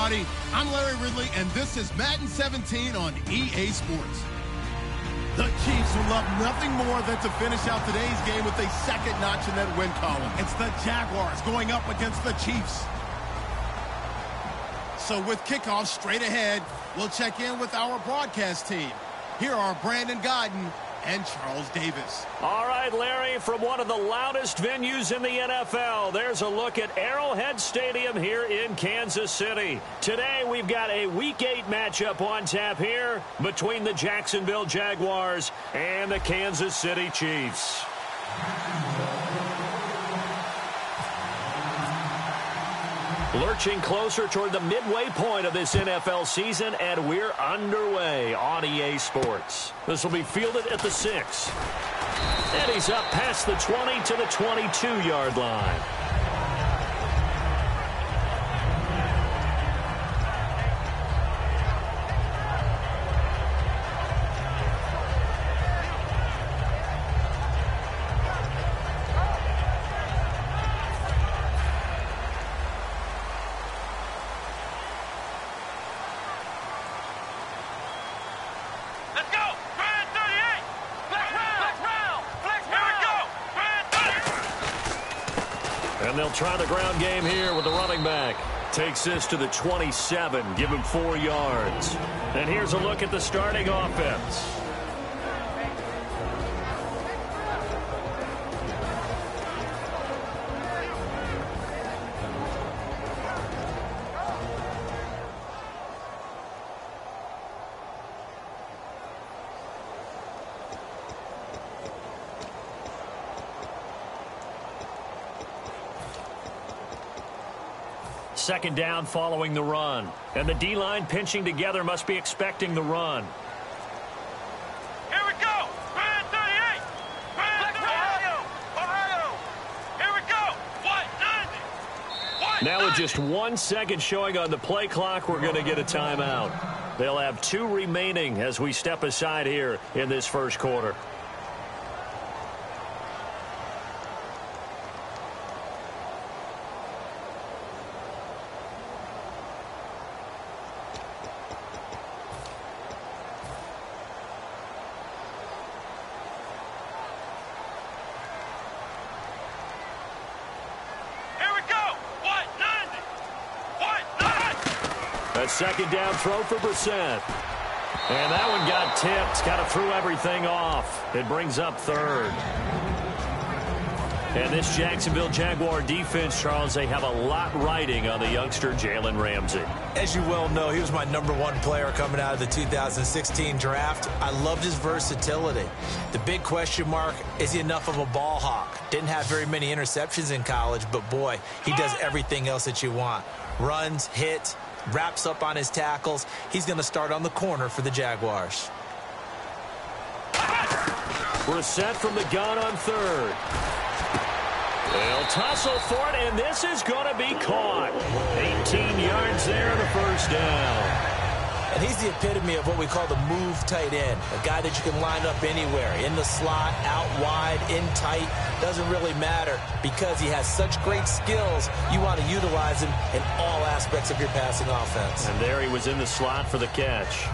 everybody. I'm Larry Ridley, and this is Madden 17 on EA Sports. The Chiefs would love nothing more than to finish out today's game with a second notch in that win column. It's the Jaguars going up against the Chiefs. So with kickoff straight ahead, we'll check in with our broadcast team. Here are Brandon Godden and Charles Davis. All right, Larry, from one of the loudest venues in the NFL, there's a look at Arrowhead Stadium here in Kansas City. Today, we've got a Week 8 matchup on tap here between the Jacksonville Jaguars and the Kansas City Chiefs. Lurching closer toward the midway point of this NFL season, and we're underway on EA Sports. This will be fielded at the 6. And he's up past the 20 to the 22-yard line. And they'll try the ground game here with the running back. Takes this to the 27, give him 4 yards. And here's a look at the starting offense. Second down following the run. And the D-line pinching together must be expecting the run. Here we go. Brand 38. Brand 38. Ohio. Here we go. 190. Now with just 1 second showing on the play clock, we're going to get a timeout. They'll have 2 remaining as we step aside here in this first quarter. Second down throw for Brissett. And that one got tipped. Kind of threw everything off. It brings up third. And this Jacksonville Jaguar defense, Charles, they have a lot riding on the youngster Jalen Ramsey. As you well know, he was my #1 player coming out of the 2016 draft. I loved his versatility. The big question mark, is he enough of a ball hawk? Didn't have very many interceptions in college, but boy, he does everything else that you want. Runs, hits, wraps up on his tackles. He's going to start on the corner for the Jaguars. Brissett from the gun on third. They'll tussle for it, and this is going to be caught. 18 yards there in the first down. And he's the epitome of what we call the move tight end. A guy that you can line up anywhere. In the slot, out wide, in tight. Doesn't really matter because he has such great skills. You want to utilize him in all aspects of your passing offense. And there he was in the slot for the catch.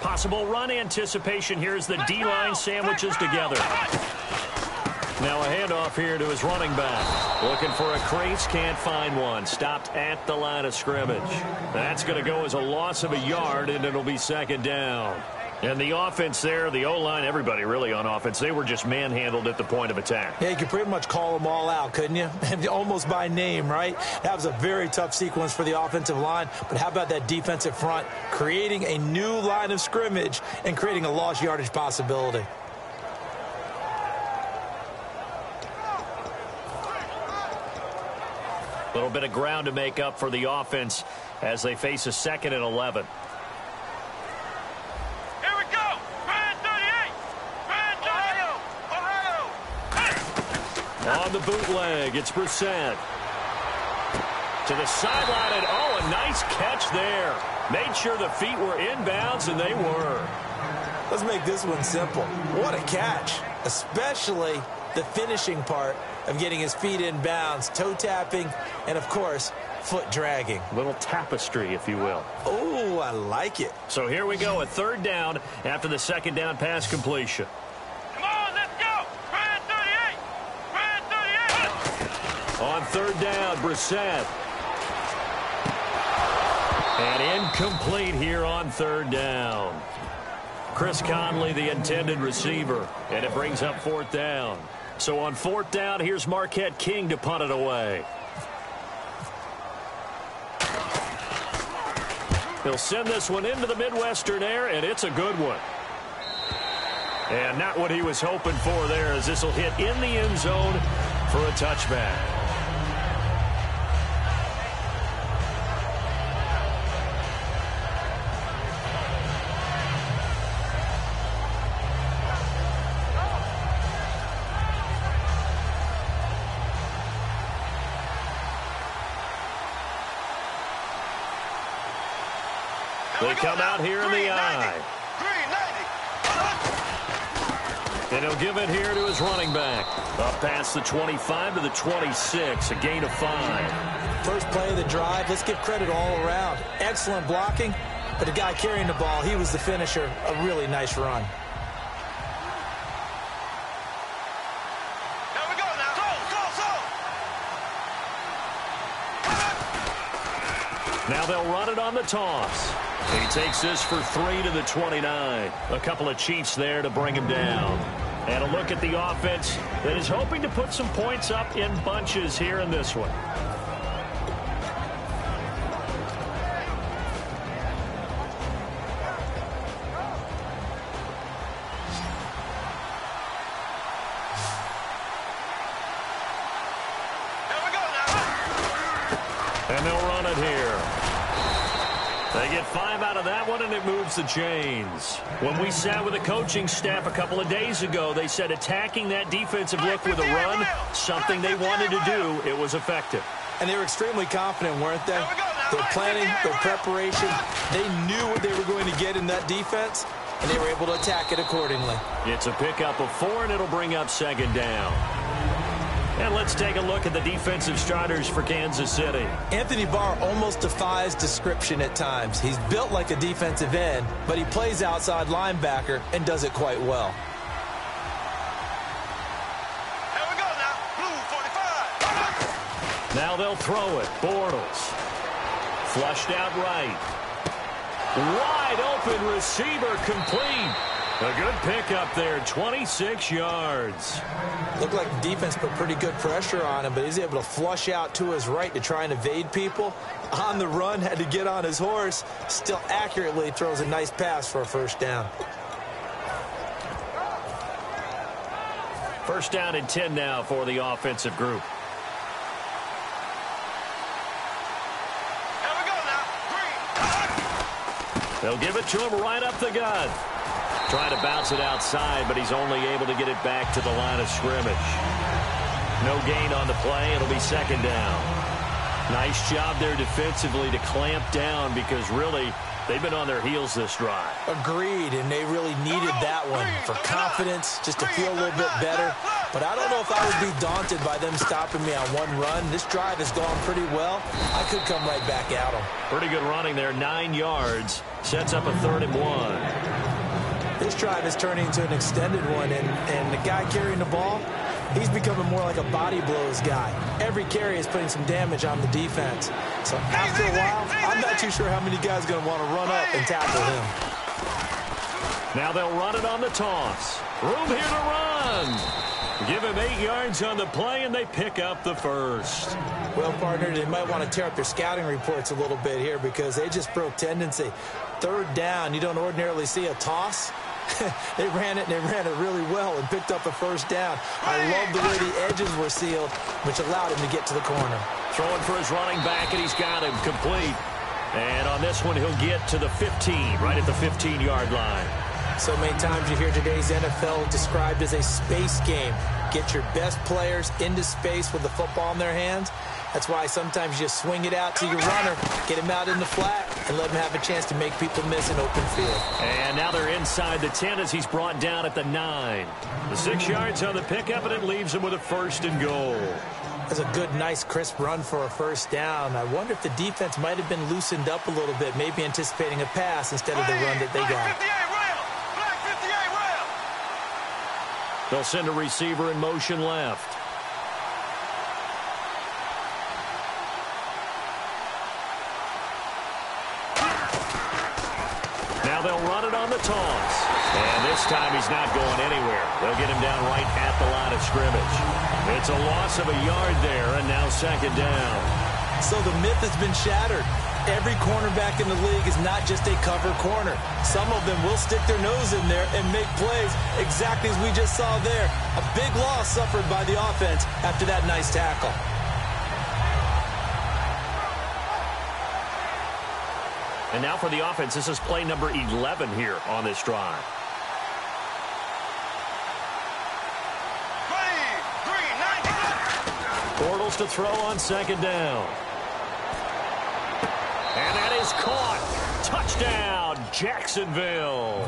Possible run anticipation here as the D-line sandwiches together. Now a handoff here to his running back. Looking for a crease, can't find one. Stopped at the line of scrimmage. That's going to go as a loss of a yard, and it'll be second down. And the offense there, the O-line, everybody really on offense, they were just manhandled at the point of attack. Yeah, you could pretty much call them all out, couldn't you? Almost by name, right? That was a very tough sequence for the offensive line. But how about that defensive front creating a new line of scrimmage and creating a lost yardage possibility? A little bit of ground to make up for the offense as they face a 2nd and 11. On the bootleg, it's Brissett. To the sideline, and oh, a nice catch there. Made sure the feet were inbounds, and they were. Let's make this one simple. What a catch, especially the finishing part of getting his feet in bounds, toe tapping, and, of course, foot dragging. Little tapestry, if you will. Oh, I like it. So here we go, a third down after the second down pass completion. Come on, let's go. Brand 38. Brand 38. On third down, Brissett. And incomplete here on third down. Chris Conley, the intended receiver, and it brings up fourth down. So on fourth down, here's Marquette King to punt it away. He'll send this one into the Midwestern air, and it's a good one. And not what he was hoping for there, as this will hit in the end zone for a touchback. They come out here in the eye. And he'll give it here to his running back. Up past the 25 to the 26, a gain of 5. First play of the drive, let's give credit all around. Excellent blocking, but the guy carrying the ball, he was the finisher. A really nice run. Here we go now. Now they'll run it on the toss. He takes this for 3 to the 29. A couple of Chiefs there to bring him down. And a look at the offense that is hoping to put some points up in bunches here in this one. Here we go now. And they'll run it here. They get 5 out of that one, and it moves the chains. When we sat with the coaching staff a couple of days ago, they said attacking that defensive look with a run, something they wanted to do, it was effective. And they were extremely confident, weren't they? Their planning, their preparation, they knew what they were going to get in that defense, and they were able to attack it accordingly. It's a pickup of 4, and it'll bring up second down. And let's take a look at the defensive starters for Kansas City. Anthony Barr almost defies description at times. He's built like a defensive end, but he plays outside linebacker and does it quite well. Here we go now. Blue 45. Now they'll throw it. Bortles. Flushed out right. Wide open receiver complete. A good pickup there, 26 yards. Looked like the defense put pretty good pressure on him, but he's able to flush out to his right to try and evade people. On the run, had to get on his horse. Still accurately throws a nice pass for a first down. First down and 10 now for the offensive group. Here we go now. Green. They'll give it to him right up the gut. Trying to bounce it outside, but he's only able to get it back to the line of scrimmage. No gain on the play. It'll be second down. Nice job there defensively to clamp down, because really they've been on their heels this drive. Agreed, and they really needed that one for confidence, just to feel a little bit better. But I don't know if I would be daunted by them stopping me on one run. This drive has gone pretty well. I could come right back at them. Pretty good running there, 9 yards. Sets up a 3rd and 1. This drive is turning into an extended one, and the guy carrying the ball, he's becoming more like a body blows guy. Every carry is putting some damage on the defense. So after a while, I'm not too sure how many guys are going to want to run up and tackle him. Now they'll run it on the toss. Room here to run. Give him 8 yards on the play, and they pick up the first. Well, partner, they might want to tear up their scouting reports a little bit here, because they just broke tendency. Third down, you don't ordinarily see a toss. They ran it really well and picked up a first down. I love the way the edges were sealed, which allowed him to get to the corner. Throwing for his running back, and he's got him complete. And on this one, he'll get to the 15, right at the 15-yard line. So many times you hear today's NFL described as a space game. Get your best players into space with the football in their hands. That's why sometimes you just swing it out to your runner, get him out in the flat, and let him have a chance to make people miss an open field. And now they're inside the 10 as he's brought down at the 9. The 6 yards on the pickup, and it leaves him with a 1st and goal. That's a good, nice, crisp run for a 1st down. I wonder if the defense might have been loosened up a little bit, maybe anticipating a pass instead of the run that they got. They'll send a receiver in motion left. Now they'll run it on the toss. And this time he's not going anywhere. They'll get him down right at the line of scrimmage. It's a loss of a yard there, and now 2nd down. So the myth has been shattered. Every cornerback in the league is not just a cover corner. Some of them will stick their nose in there and make plays exactly as we just saw there. A big loss suffered by the offense after that nice tackle. And now for the offense, this is play number 11 here on this drive. Bortles to throw on 2nd down. And that is caught. Touchdown, Jacksonville.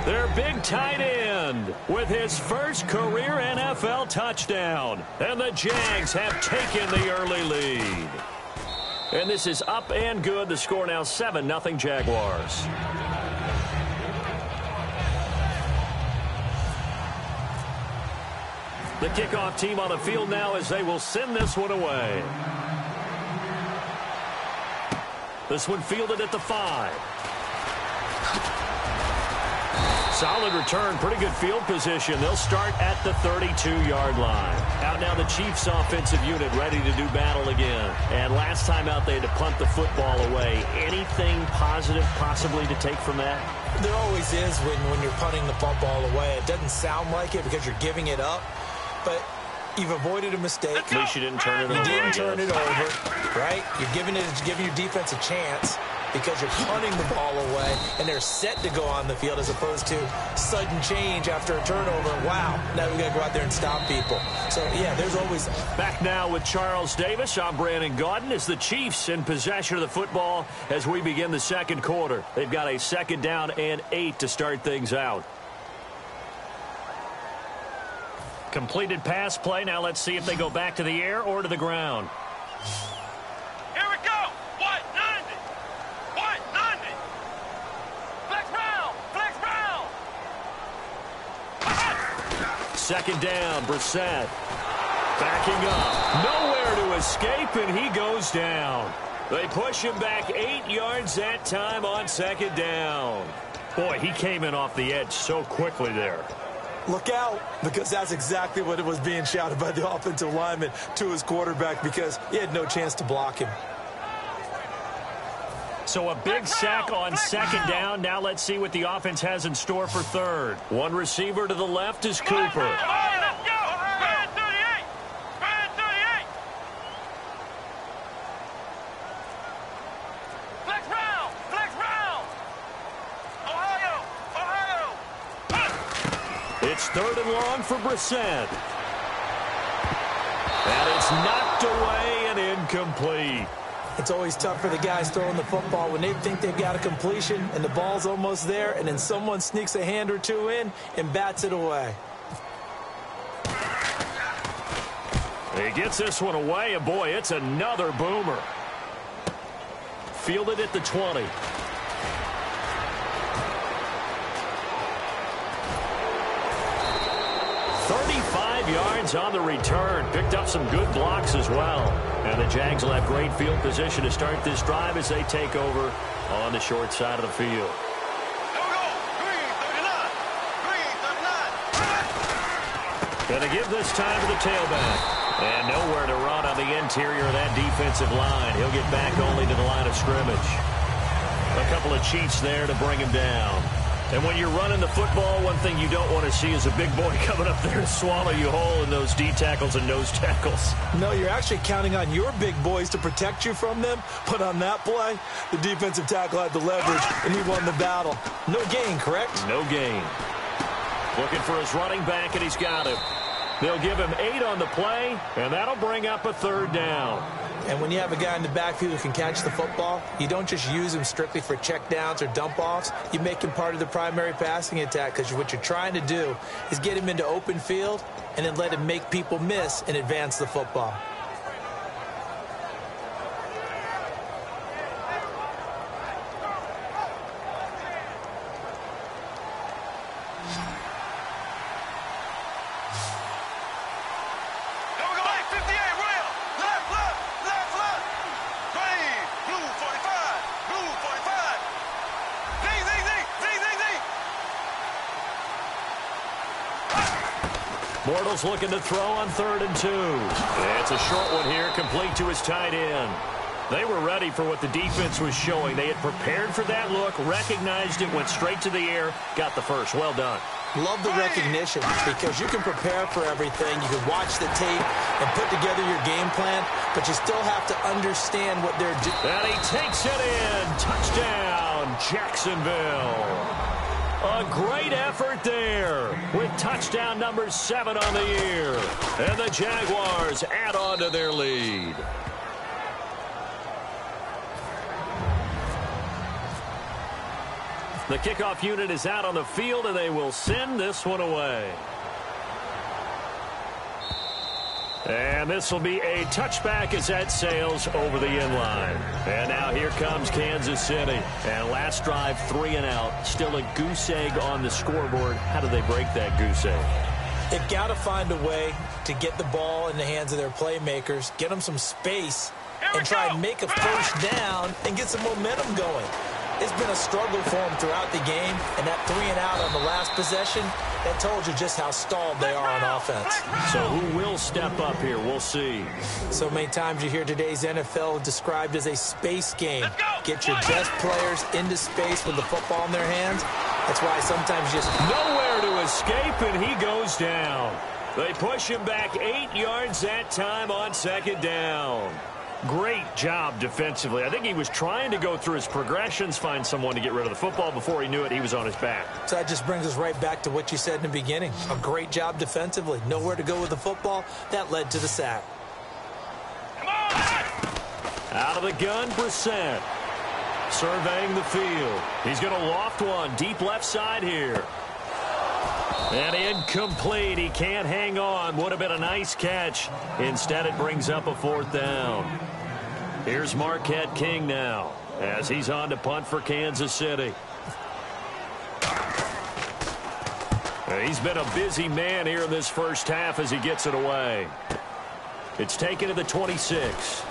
Their big tight end with his first career NFL touchdown. And the Jags have taken the early lead. And this is up and good. The score now 7-0 Jaguars. The kickoff team on the field now as they will send this one away. This one fielded at the 5. Solid return, pretty good field position. They'll start at the 32-yard line. Out now the Chiefs offensive unit ready to do battle again. And last time out they had to punt the football away. Anything positive possibly to take from that? There always is when you're punting the football away. It doesn't sound like it because you're giving it up, but you've avoided a mistake. At least you didn't turn it over. You didn't turn it over, right? You're giving your defense a chance because you're punting the ball away, and they're set to go on the field as opposed to sudden change after a turnover. Wow, now we got to go out there and stop people. So, yeah, there's always... Back now with Charles Davis. I'm Brandon Gaudin. As the Chiefs in possession of the football as we begin the 2nd quarter. They've got a 2nd down and 8 to start things out. Completed pass play. Now let's see if they go back to the air or to the ground. Here we go. White 90. White 90. Flex round. Flex round. 2nd down. Brissett backing up. Nowhere to escape, and he goes down. They push him back 8 yards that time on 2nd down. Boy, he came in off the edge so quickly there. Look out, because that's exactly what it was being shouted by the offensive lineman to his quarterback because he had no chance to block him. So a big sack on 2nd down. Now let's see what the offense has in store for 3rd. One receiver to the left is Cooper. Let's go. Brand 38. Brand 38. Flex round. Flex round. Ohio. It's 3rd and long for Brissett. And it's knocked away and incomplete. It's always tough for the guys throwing the football when they think they've got a completion and the ball's almost there, and then someone sneaks a hand or two in and bats it away. He gets this one away, and boy, it's another boomer. Fielded at the 20. Yards on the return. Picked up some good blocks as well. And the Jags will have great field position to start this drive as they take over on the short side of the field. Here we go. Green 39. Green 39. Going to give this time to the tailback. And nowhere to run on the interior of that defensive line. He'll get back only to the line of scrimmage. A couple of Chiefs there to bring him down. And when you're running the football, one thing you don't want to see is a big boy coming up there to swallow you whole in those D tackles and nose tackles. No, you're actually counting on your big boys to protect you from them. But on that play, the defensive tackle had the leverage, and he won the battle. No gain, correct? No gain. Looking for his running back, and he's got him. They'll give him 8 on the play, and that'll bring up a 3rd down. And when you have a guy in the backfield who can catch the football, you don't just use him strictly for checkdowns or dump-offs. You make him part of the primary passing attack, because what you're trying to do is get him into open field and then let him make people miss and advance the football. Bortles looking to throw on 3rd and 2. It's a short one here, complete to his tight end. They were ready for what the defense was showing. They had prepared for that look, recognized it, went straight to the air, got the first. Well done. Love the recognition, because you can prepare for everything. You can watch the tape and put together your game plan, but you still have to understand what they're doing. And he takes it in. Touchdown, Jacksonville. A great effort there with touchdown number 7 on the year. And the Jaguars add on to their lead. The kickoff unit is out on the field, and they will send this one away. And this will be a touchback as that sails over the inline. And now here comes Kansas City. And last drive, 3 and out. Still a goose egg on the scoreboard. How do they break that goose egg? They've got to find a way to get the ball in the hands of their playmakers, get them some space, and try and make a first down and get some momentum going. It's been a struggle for them throughout the game, and that 3 and out on the last possession, that told you just how stalled they are on offense. So who will step up here? We'll see. So many times you hear today's NFL described as a space game. Get your best players into space with the football in their hands. That's why sometimes just nowhere to escape, and he goes down. They push him back 8 yards that time on 2nd down. Great job defensively. I think he was trying to go through his progressions, find someone to get rid of the football. Before he knew it, he was on his back. So that just brings us right back to what you said in the beginning. A great job defensively. Nowhere to go with the football. That led to the sack. Come on! Out of the gun, Brissett. Surveying the field. He's going to loft one. Deep left side here. And incomplete. He can't hang on. Would have been a nice catch. Instead, it brings up a 4th down. Here's Marquette King now as he's on to punt for Kansas City. He's been a busy man here in this first half as he gets it away. It's taken to the 26.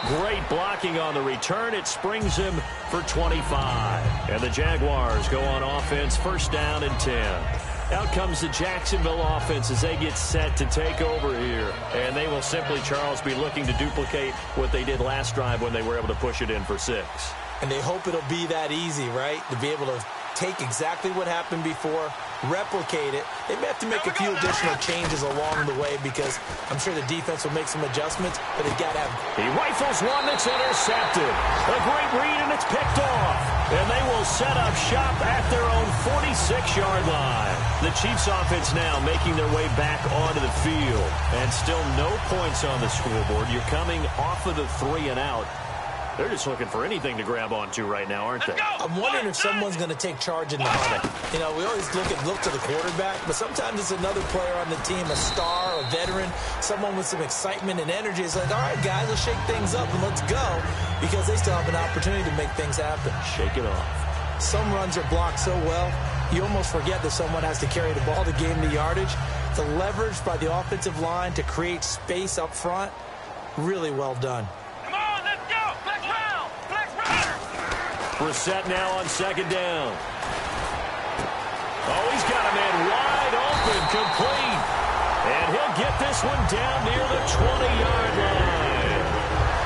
Great blocking on the return. It springs him for 25. And the Jaguars go on offense, 1st down and 10. Out comes the Jacksonville offense as they get set to take over here. And they will simply, Charles, be looking to duplicate what they did last drive when they were able to push it in for 6. And they hope it'll be that easy, right? To be able to take exactly what happened before, replicate it. They may have to make a few additional changes along the way, because I'm sure the defense will make some adjustments, but they've got to have. He rifles one that's intercepted. A great read, and it's picked off. And they will set up shop at their own 46-yard line. The Chiefs offense now making their way back onto the field. And still no points on the scoreboard. You're coming off of the 3 and out. They're just looking for anything to grab onto right now, aren't they? I'm wondering if someone's going to take charge in the huddle. You know, we always look to the quarterback, but sometimes it's another player on the team, a star, a veteran, someone with some excitement and energy. It's like, all right, guys, let's shake things up and let's go, because they still have an opportunity to make things happen. Shake it off. Some runs are blocked so well, you almost forget that someone has to carry the ball to gain the yardage. The leverage by the offensive line to create space up front, really well done. Brissett now on 2nd down. Oh, he's got a man wide open, complete. And he'll get this one down near the 20-yard line.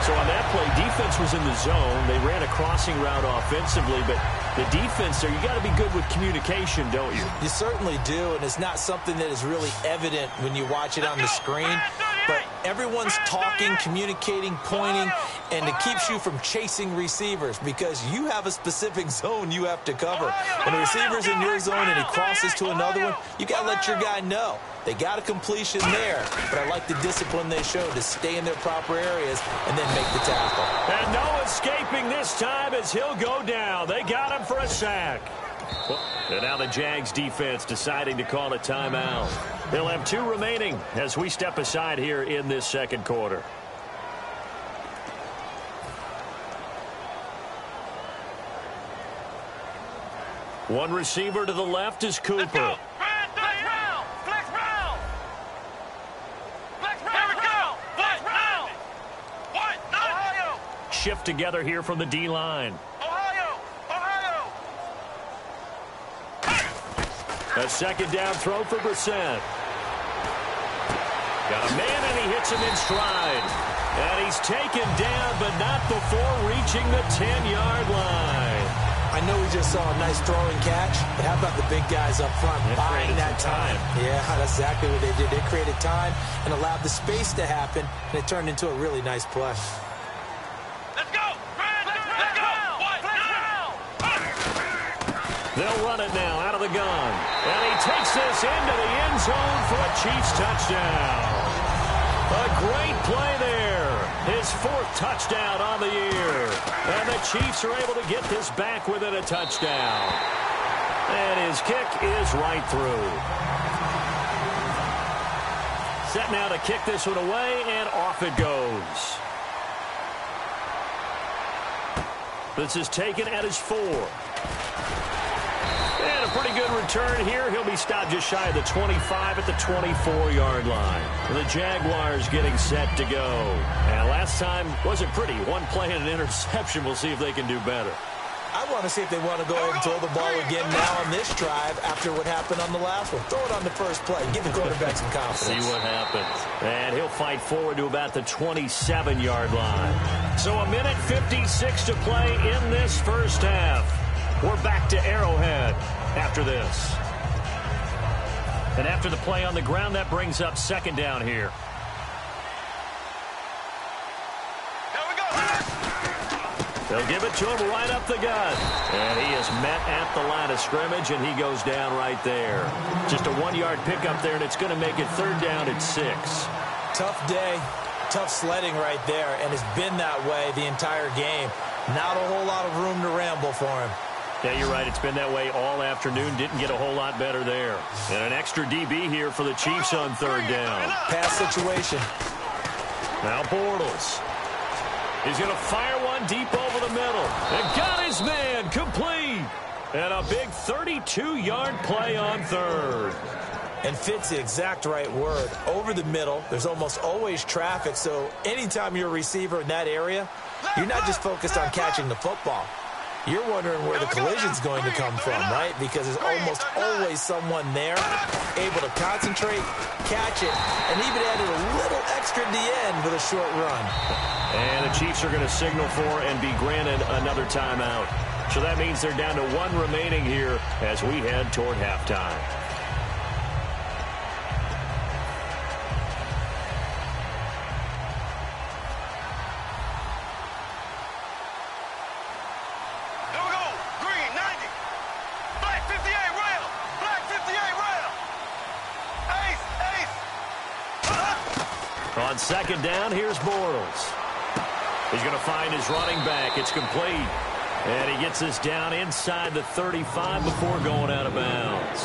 So on that play, defense was in the zone. They ran a crossing route offensively, but the defense there, you got to be good with communication, don't you? You certainly do, and it's not something that is really evident when you watch it on the screen. But everyone's talking, communicating, pointing, and it keeps you from chasing receivers because you have a specific zone you have to cover. When the receiver's in your zone and he crosses to another one, you got to let your guy know. They got a completion there, but I like the discipline they showed to stay in their proper areas and then make the tackle. And no escaping this time as he'll go down. They got him for a sack. And now the Jags defense deciding to call a timeout. They'll have 2 remaining as we step aside here in this second quarter. One receiver to the left is Cooper. Shift together here from the D-line. A second down throw for Brissett. Got a man, and he hits him in stride. And he's taken down, but not before reaching the 10-yard line. I know we just saw a nice throwing catch, but how about the big guys up front buying that time? Yeah, that's exactly what they did. They created time and allowed the space to happen, and it turned into a really nice play. They'll run it now out of the gun. And he takes this into the end zone for a Chiefs touchdown. A great play there. His 4th touchdown on the year. And the Chiefs are able to get this back within a touchdown. And his kick is right through. Set now to kick this one away, and off it goes. This is taken at his 4. And a pretty good return here. He'll be stopped just shy of the 25 at the 24-yard line. The Jaguars getting set to go. And last time wasn't pretty. One play and an interception. We'll see if they can do better. I want to see if they want to go ahead and throw the ball again now on this drive after what happened on the last one. Throw it on the first play. Give the quarterback some confidence. See what happens. And he'll fight forward to about the 27-yard line. So a minute 56 to play in this first half. We're back to Arrowhead after this. And after the play on the ground, that brings up second down here. They'll give it to him right up the gut. And he is met at the line of scrimmage, and he goes down right there. Just a 1-yard pickup there, and it's going to make it third down at 6. Tough day, tough sledding right there, and it's been that way the entire game. Not a whole lot of room to ramble for him. Yeah, you're right. It's been that way all afternoon. Didn't get a whole lot better there. And an extra DB here for the Chiefs on third down. Pass situation. Now Bortles. He's going to fire one deep over the middle. And got his man complete. And a big 32-yard play on third. And fits the exact right word. Over the middle, there's almost always traffic. So anytime you're a receiver in that area, you're not just focused on catching the football. You're wondering where the collision's going to come from, right? Because there's almost always someone there able to concentrate, catch it, and even added a little extra at the end with a short run. And the Chiefs are going to signal for and be granted another timeout. So that means they're down to 1 remaining here as we head toward halftime. On second down, here's Bortles. He's going to find his running back. It's complete. And he gets this down inside the 35 before going out of bounds.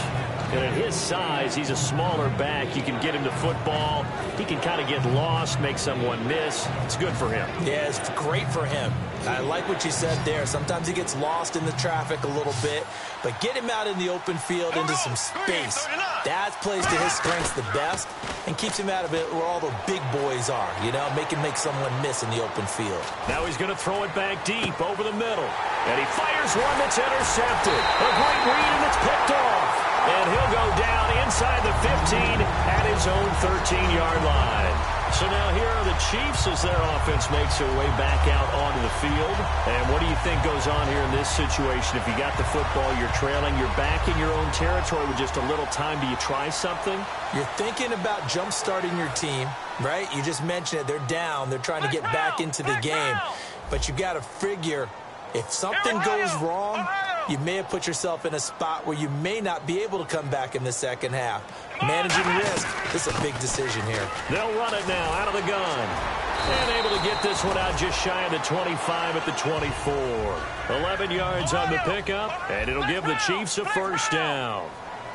And at his size, he's a smaller back. You can get him to football. He can kind of get lost, make someone miss. It's good for him. Yeah, it's great for him. I like what you said there. Sometimes he gets lost in the traffic a little bit, but get him out in the open field into some space. That plays to his strengths the best and keeps him out of it where all the big boys are, you know, make someone miss in the open field. Now he's going to throw it back deep over the middle. And he fires one that's intercepted. A great read, and it's picked off. And he'll go down inside the 15 at his own 13-yard line. So now here are the Chiefs as their offense makes their way back out onto the field. And what do you think goes on here in this situation? If you got the football, you're trailing, you're back in your own territory with just a little time. Do you try something? You're thinking about jump-starting your team, right? You just mentioned it. They're down. They're trying to get back into the game. But you got to figure if something goes wrong, you may have put yourself in a spot where you may not be able to come back in the second half. Managing risk, this is a big decision here. They'll run it now out of the gun. And able to get this one out just shy of the 25 at the 24. 11 yards on the pickup, and it'll give the Chiefs a first down.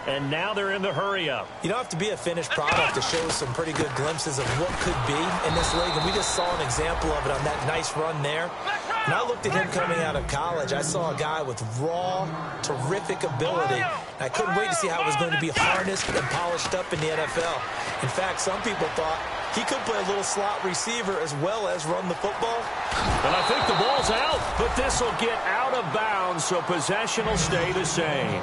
And now they're in the hurry-up. You don't have to be a finished product to show some pretty good glimpses of what could be in this league. And we just saw an example of it on that nice run there. When I looked at him coming out of college, I saw a guy with raw, terrific ability. And I couldn't wait to see how it was going to be harnessed and polished up in the NFL. In fact, some people thought he could play a little slot receiver as well as run the football. And I think the ball's out, but this will get out of bounds, so possession will stay the same.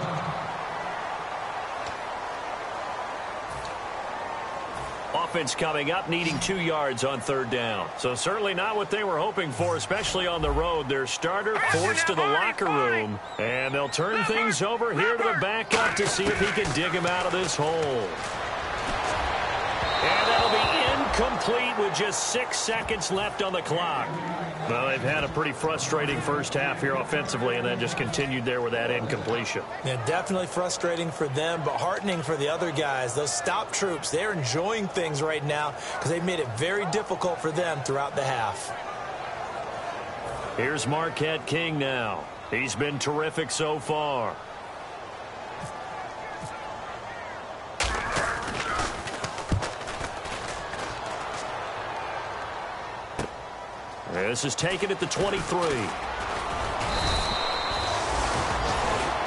Offense coming up, needing 2 yards on third down. So certainly not what they were hoping for, especially on the road. Their starter forced to the locker room, and they'll turn things over here to the backup to see if he can dig him out of this hole. And that'll be incomplete with just 6 seconds left on the clock. Well, they've had a pretty frustrating first half here offensively and then just continued there with that incompletion. Yeah, definitely frustrating for them, but heartening for the other guys. Those stop troops, they're enjoying things right now because they've made it very difficult for them throughout the half. Here's Marquette King now. He's been terrific so far. This is taken at the 23.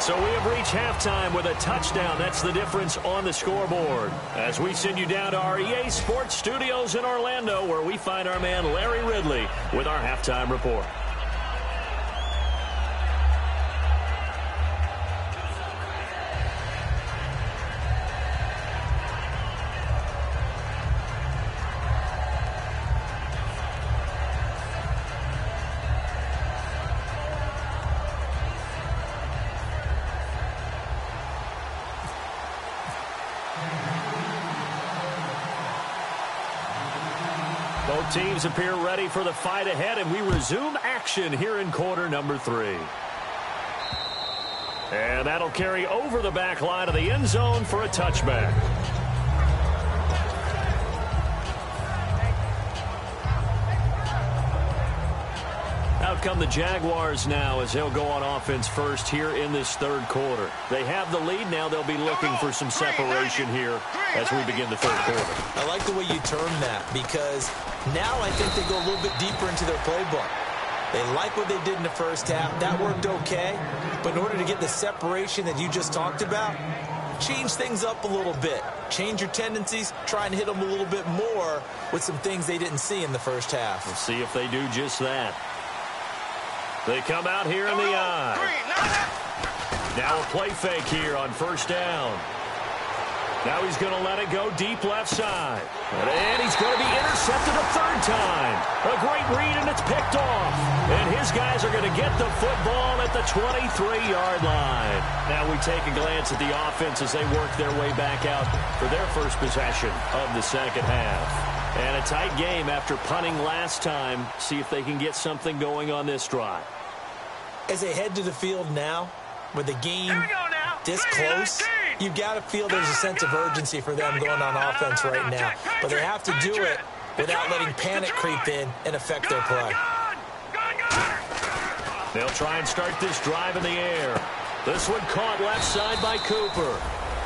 So we have reached halftime with a touchdown. That's the difference on the scoreboard. As we send you down to our EA Sports Studios in Orlando, where we find our man Larry Ridley with our halftime report. Both teams appear ready for the fight ahead, and we resume action here in quarter number 3. And that'll carry over the back line of the end zone for a touchback. Out come the Jaguars now as they'll go on offense first here in this third quarter. They have the lead now. They'll be looking for some separation here as we begin the third quarter. I like the way you term that because now I think they go a little bit deeper into their playbook. They like what they did in the first half. That worked okay. But in order to get the separation that you just talked about, change things up a little bit. Change your tendencies. Try and hit them a little bit more with some things they didn't see in the first half. We'll see if they do just that. They come out here in the eye. Now a play fake here on first down. Now he's going to let it go deep left side. And he's going to be intercepted a third time. A great read, and it's picked off. And his guys are going to get the football at the 23-yard line. Now we take a glance at the offense as they work their way back out for their first possession of the second half. And a tight game after punting last time. See if they can get something going on this drive. As they head to the field now, with the game this close, you've got to feel there's a sense of urgency for them going on offense right now. But they have to do it without letting panic creep in and affect their play. They'll try and start this drive in the air. This one caught left side by Cooper.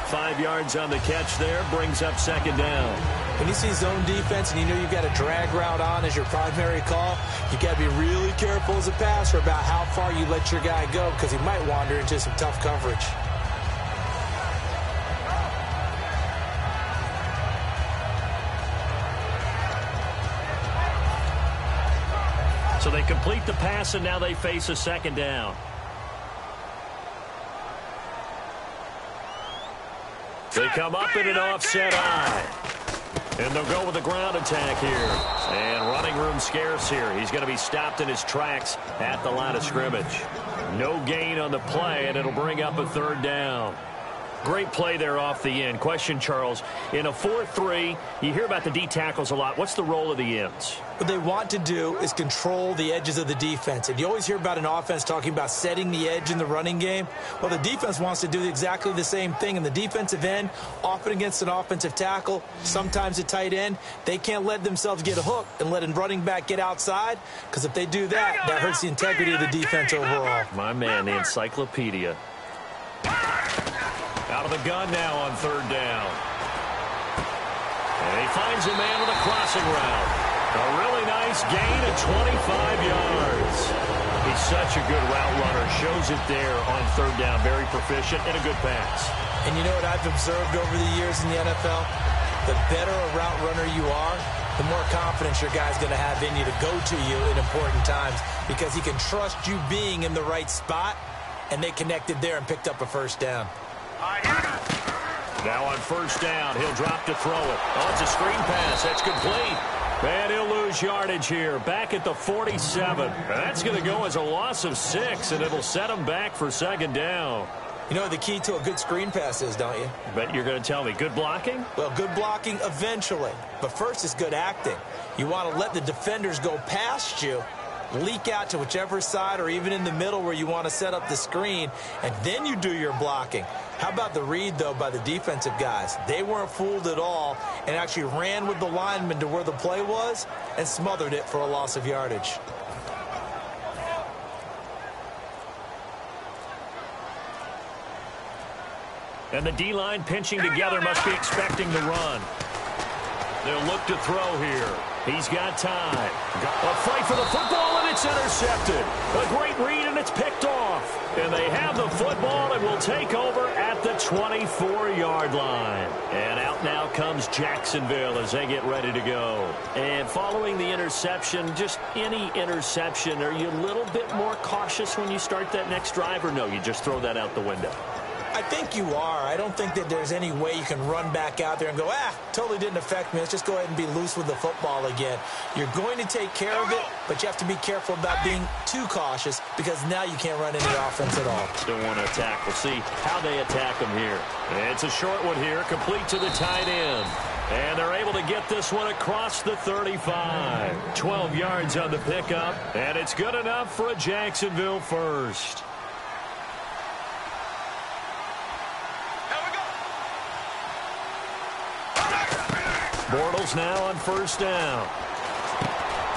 5 yards on the catch there, brings up second down. When you see zone defense and you know you've got a drag route on as your primary call, you've got to be really careful as a passer about how far you let your guy go because he might wander into some tough coverage. So they complete the pass, and now they face a second down. They come up in an offset eye. And they'll go with the ground attack here. And running room scarce here. He's going to be stopped in his tracks at the line of scrimmage. No gain on the play, and it'll bring up a third down. Great play there off the end. Question, Charles, in a 4-3, you hear about the D tackles a lot. What's the role of the ends? What they want to do is control the edges of the defense. And you always hear about an offense talking about setting the edge in the running game. Well, the defense wants to do exactly the same thing. And the defensive end, often against an offensive tackle, sometimes a tight end, they can't let themselves get hooked and let a running back get outside, because if they do that, that hurts the integrity of the defense overall. My man, the encyclopedia. Out of the gun now on third down. And he finds a man with a crossing route. A really nice gain of 25 yards. He's such a good route runner. Shows it there on third down. Very proficient and a good pass. And you know what I've observed over the years in the NFL? The better a route runner you are, the more confidence your guy's going to have in you to go to you in important times, because he can trust you being in the right spot, and they connected there and picked up a first down. Now on first down, he'll drop to throw it. Oh, it's a screen pass. That's complete. And he'll lose yardage here. Back at the 47. That's going to go as a loss of 6, and it'll set him back for second down. You know what the key to a good screen pass is, don't you? Bet you're going to tell me. Good blocking? Well, good blocking eventually. But first is good acting. You want to let the defenders go past you, leak out to whichever side or even in the middle where you want to set up the screen, and then you do your blocking. How about the read, though, by the defensive guys? They weren't fooled at all and actually ran with the lineman to where the play was and smothered it for a loss of yardage. And the D-line pinching together, must be expecting the run. They'll look to throw here. He's got time. A fight for the football, and it's intercepted. A great read, and it's picked off. And they have the football and will take over at the 24-yard line. And out now comes Jacksonville as they get ready to go. And following the interception, just any interception, are you a little bit more cautious when you start that next drive, or no, you just throw that out the window? I think you are. I don't think that there's any way you can run back out there and go, totally didn't affect me. Let's just go ahead and be loose with the football again. You're going to take care of it, but you have to be careful about being too cautious, because now you can't run any offense at all. Still want to attack. We'll see how they attack them here. It's a short one here, complete to the tight end. And they're able to get this one across the 35. 12 yards on the pickup, and it's good enough for a Jacksonville first. Bortles now on first down.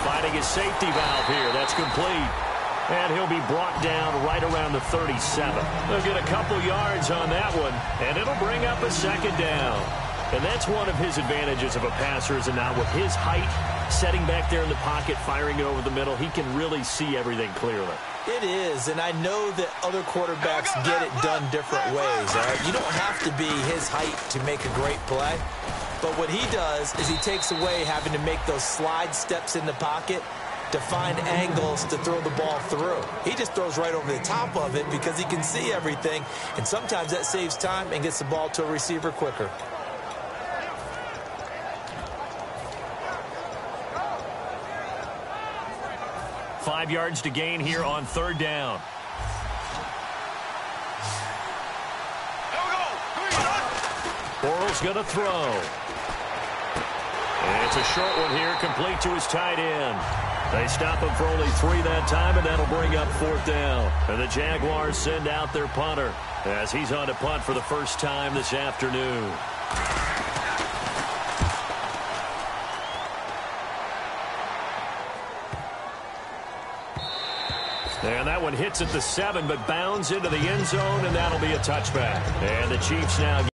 Finding his safety valve here. That's complete. And he'll be brought down right around the 37. They'll get a couple yards on that one, and it'll bring up a second down. And that's one of his advantages of a passer, is now with his height, setting back there in the pocket, firing it over the middle, he can really see everything clearly. It is, and I know that other quarterbacks get it done different ways. All right? You don't have to be his height to make a great play. But what he does is he takes away having to make those slide steps in the pocket to find angles to throw the ball through. He just throws right over the top of it because he can see everything, and sometimes that saves time and gets the ball to a receiver quicker. Five yards to gain here on third down. Bortles going to throw. And it's a short one here, complete to his tight end. They stop him for only 3 that time, and that'll bring up fourth down. And the Jaguars send out their punter as he's on to punt for the first time this afternoon. And that one hits at the 7, but bounds into the end zone, and that'll be a touchback. And the Chiefs now